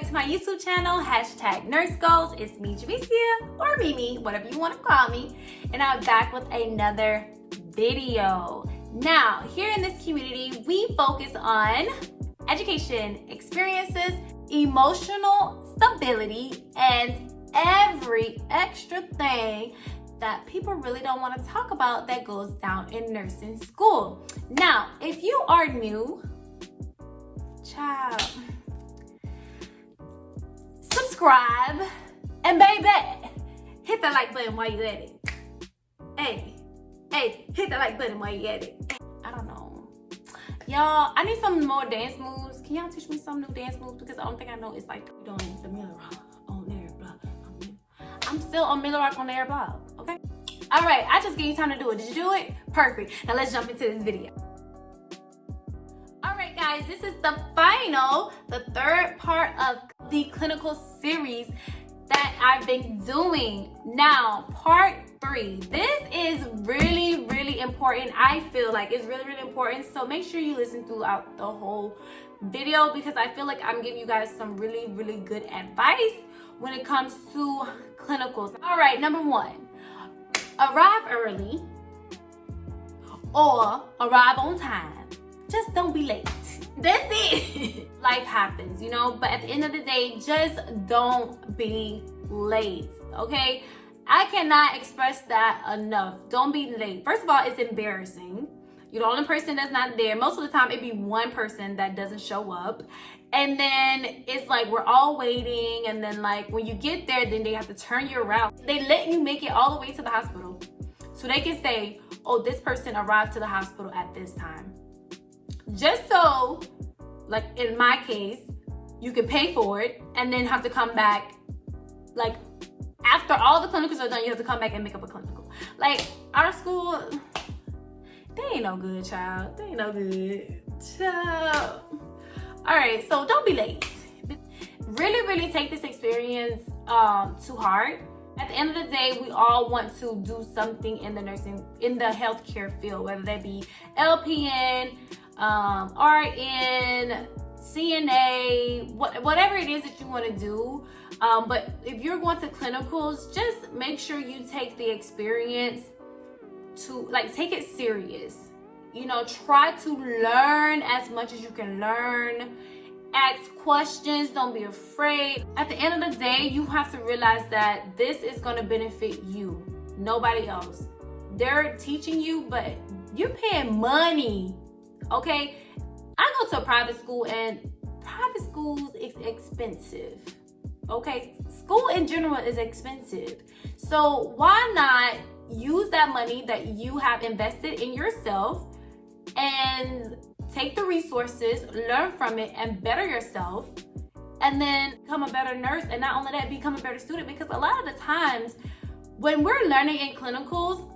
to my YouTube channel, #NurseGoals. It's me, Javicia, or Mimi, whatever you want to call me. And I'm back with another video. Now, here in this community, we focus on education, experiences, emotional stability, and every extra thing that people really don't want to talk about that goes down in nursing school. Now, if you are new, child, subscribe, and baby, hit the like button while you at it. Hey, hit the like button while you at it. I don't know. Y'all, I need some more dance moves. Can y'all teach me some new dance moves? Because the only thing I know is like doing the Miller Rock on their blog. I'm still on Miller Rock on their blog, okay? All right, I just gave you time to do it. Did you do it? Perfect. Now let's jump into this video. All right, guys, this is the third part of the clinical series that I've been doing. Now, part 3. This is really, really important. I feel like it's really, really important. So make sure you listen throughout the whole video because I feel like I'm giving you guys some really, really good advice when it comes to clinicals. All right, number 1, arrive early or arrive on time. Just don't be late. That's it. Life happens, you know, but at the end of the day, just don't be late, okay? I cannot express that enough. Don't be late. First of all, it's embarrassing. You're the only person that's not there. Most of the time, it'd be one person that doesn't show up. And then it's like we're all waiting. And then like when you get there, then they have to turn you around. They let you make it all the way to the hospital. So they can say, oh, this person arrived to the hospital at this time. Just so, like in my case, you can pay for it and then have to come back. Like after all the clinicals are done, you have to come back and make up a clinical. Like our school, they ain't no good, child. They ain't no good, child. All right, so don't be late. Really, really take this experience to heart. At the end of the day, we all want to do something in the healthcare field, whether that be LPN, RN, CNA, whatever it is that you want to do. But if you're going to clinicals, just make sure you take the experience to take it serious. You know, try to learn as much as you can learn. Ask questions, don't be afraid. At the end of the day, you have to realize that this is going to benefit you, nobody else. They're teaching you, but you're paying money, okay? I go to a private school and private schools is expensive, okay? School in general is expensive. So why not use that money that you have invested in yourself and take the resources, learn from it, and better yourself, and then become a better nurse. And not only that, become a better student. Because a lot of the times when we're learning in clinicals,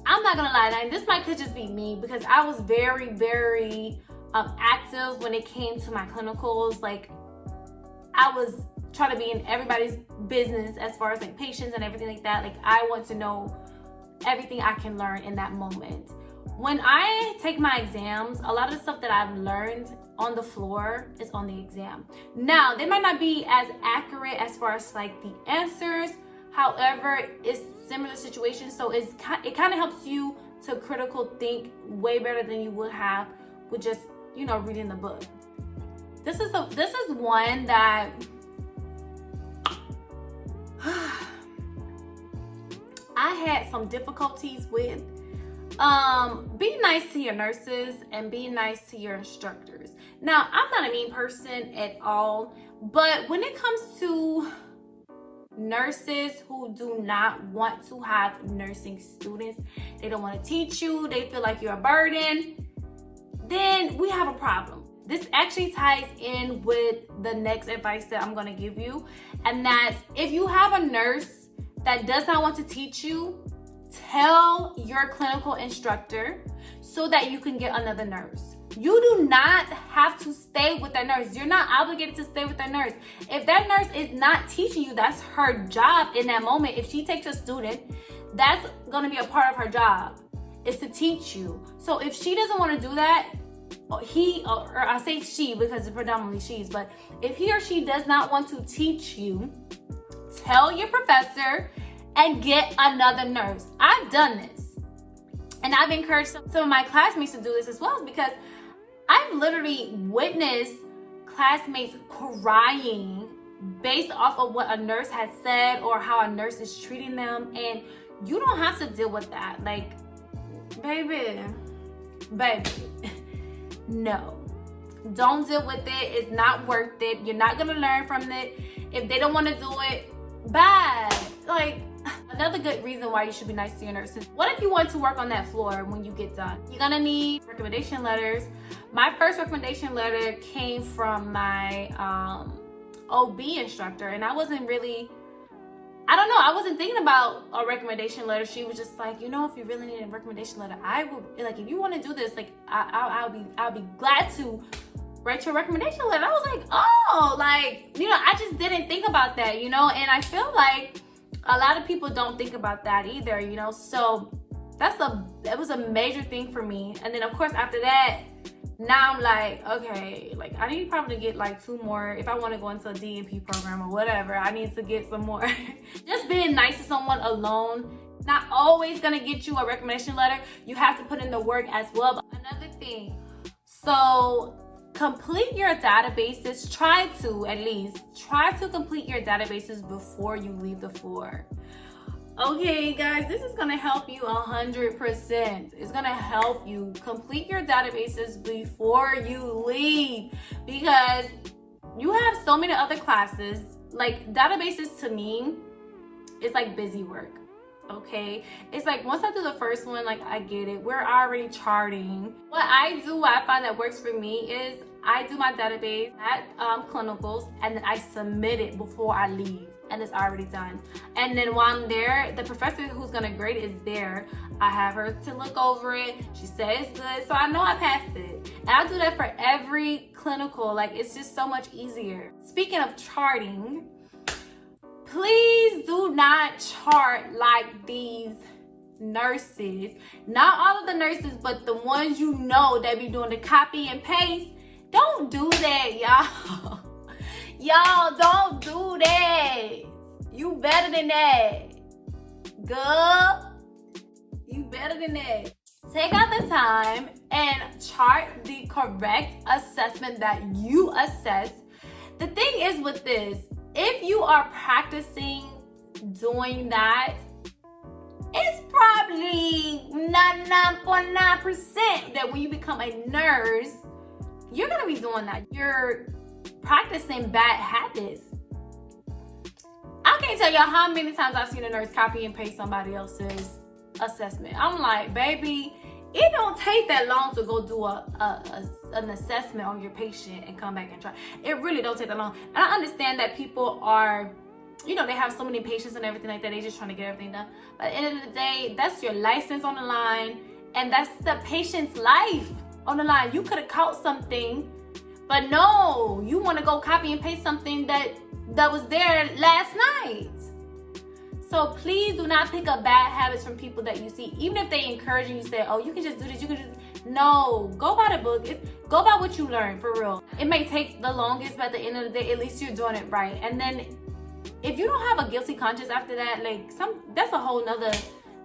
I'm not gonna lie, and this could just be me because I was very, very active when it came to my clinicals. Like I was trying to be in everybody's business as far as like patients and everything like that. Like I want to know everything I can learn in that moment. When I take my exams, a lot of the stuff that I've learned on the floor is on the exam. Now, they might not be as accurate as far as like the answers. However, it's similar situations. So it kind of helps you to critical think way better than you would have with just, you know, reading the book. This is one that I had some difficulties with. Be nice to your nurses and be nice to your instructors. Now, I'm not a mean person at all, but when it comes to nurses who do not want to have nursing students, they don't want to teach you, they feel like you're a burden, then we have a problem. This actually ties in with the next advice that I'm going to give you, and that's if you have a nurse that does not want to teach you, tell your clinical instructor so that you can get another nurse. You do not have to stay with that nurse. You're not obligated to stay with that nurse. If that nurse is not teaching you, that's her job in that moment. If she takes a student, that's going to be a part of her job, is to teach you. So if she doesn't want to do that, or I say she because it's predominantly she's, but if he or she does not want to teach you, tell your professor and get another nurse. I've done this, and I've encouraged some of my classmates to do this as well, because I've literally witnessed classmates crying based off of what a nurse has said or how a nurse is treating them, and you don't have to deal with that. Like, baby, no, don't deal with it. It's not worth it. You're not gonna learn from it. If they don't want to do it, bad. Like, another good reason why you should be nice to your nurses. What if you want to work on that floor when you get done? You're gonna need recommendation letters. My first recommendation letter came from my OB instructor, and I wasn't thinking about a recommendation letter. She was just like, you know, if you really need a recommendation letter, I will, like, if you want to do this, like, I'll be glad to write your recommendation letter. I was like, oh, like, you know, I just didn't think about that, you know, and I feel like a lot of people don't think about that either, you know. So that was a major thing for me. And then of course after that, now I'm like, okay, like I need probably to get like 2 more if I want to go into a DNP program or whatever. I need to get some more. Just being nice to someone alone, not always gonna get you a recommendation letter. You have to put in the work as well. But another thing, so complete your databases. Try to complete your databases before you leave the floor. Okay, guys, this is gonna help you 100%. It's gonna help you complete your databases before you leave, because you have so many other classes. Like, databases to me is like busy work. Okay, it's like once I do the first one, like I get it, we're already charting. What I find that works for me is I do my database at clinicals, and then I submit it before I leave, and it's already done. And then while I'm there, the professor who's gonna grade it is there. I have her to look over it. She says it's good, so I know I passed it. And I do that for every clinical. Like, it's just so much easier. Speaking of charting, please do not chart like these nurses. Not all of the nurses, but the ones you know that be doing the copy and paste. Don't do that, y'all. Y'all, don't do that. You better than that. Girl, you better than that. Take out the time and chart the correct assessment that you assess. The thing is with this, if you are practicing doing that, it's probably 99.9% that when you become a nurse, you're gonna be doing that. You're practicing bad habits. I can't tell y'all how many times I've seen a nurse copy and paste somebody else's assessment. I'm like, baby, it don't take that long to go do an assessment on your patient and come back and try. It really don't take that long. And I understand that people are, you know, they have so many patients and everything like that. They just trying to get everything done. But at the end of the day, that's your license on the line, and that's the patient's life on the line. You could have caught something, but no, you want to go copy and paste something that was there last night. So please do not pick up bad habits from people that you see. Even if they encourage you, say, oh, you can just do this, you can just, no, go by the book. Go by what you learned, for real. It may take the longest, but at the end of the day, at least you're doing it right. And then if you don't have a guilty conscience after that, like that's a whole nother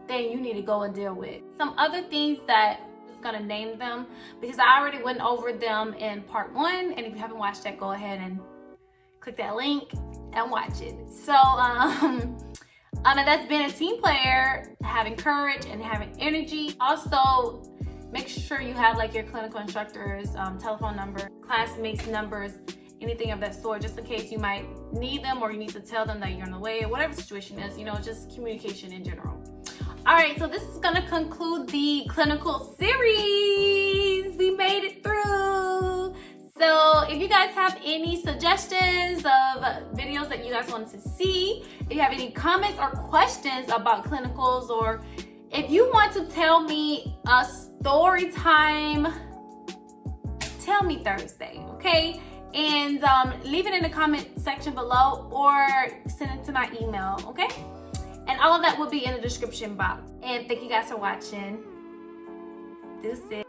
thing you need to go and deal with. Some other things that I'm just gonna name them because I already went over them in part 1. And if you haven't watched that, go ahead and click that link and watch it. So, and that's being a team player, having courage and having energy. Also, make sure you have like your clinical instructor's telephone number, classmates' numbers, anything of that sort, just in case you might need them or you need to tell them that you're on the way or whatever the situation is, you know, just communication in general. All right, so this is gonna conclude the clinical series. We made it through. So if you guys have any suggestions of videos that you guys want to see, if you have any comments or questions about clinicals, or if you want to tell me a story time, tell me Thursday, okay? And leave it in the comment section below or send it to my email, okay? And all of that will be in the description box. And thank you guys for watching. Deuces.